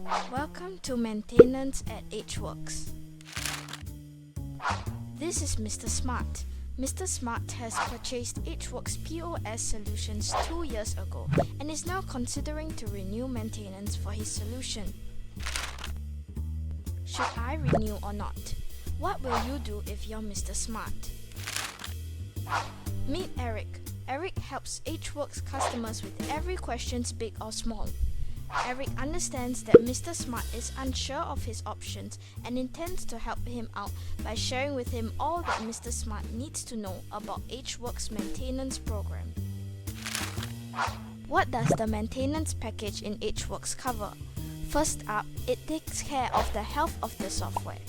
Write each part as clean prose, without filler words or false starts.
Welcome to Maintenance at HWorks. This is Mr. Smart. Mr. Smart has purchased HWorks POS solutions 2 years ago and is now considering to renew maintenance for his solution. Should I renew or not? What will you do if you're Mr. Smart? Meet Eric. Eric helps HWorks customers with every question, big or small. Eric understands that Mr. Smart is unsure of his options and intends to help him out by sharing with him all that Mr. Smart needs to know about HWorks' maintenance program. What does the maintenance package in HWorks cover? First up, it takes care of the health of the software.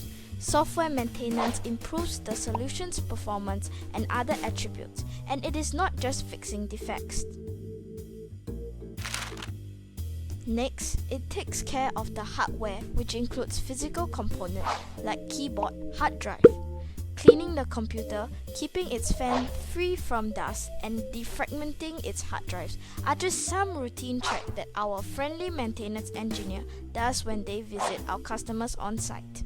Software maintenance improves the solution's performance and other attributes, and it is not just fixing defects. Next, it takes care of the hardware, which includes physical components like keyboard, hard drive. Cleaning the computer, keeping its fan free from dust, and defragmenting its hard drives are just some routine checks that our friendly maintenance engineer does when they visit our customers on site.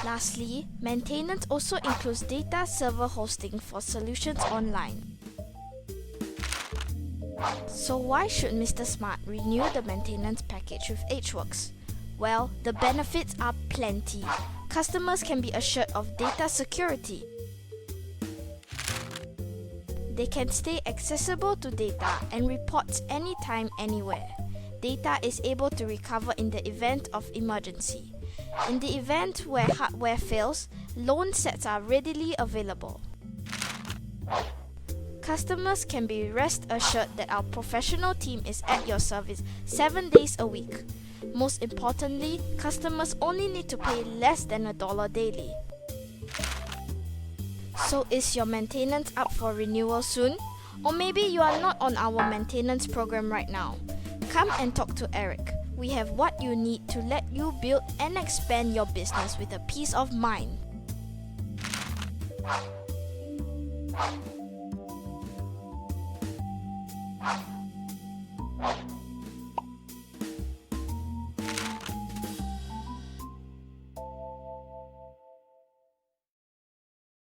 Lastly, maintenance also includes data server hosting for solutions online. So why should Mr. Smart renew the maintenance package with HWorks? Well, the benefits are plenty. Customers can be assured of data security. They can stay accessible to data and reports anytime, anywhere. Data is able to recover in the event of emergency. In the event where hardware fails, loan sets are readily available. Customers can be rest assured that our professional team is at your service 7 days a week. Most importantly, customers only need to pay less than $1 daily. So is your maintenance up for renewal soon? Or maybe you are not on our maintenance program right now. Come and talk to Eric. We have what you need to let you build and expand your business with a peace of mind.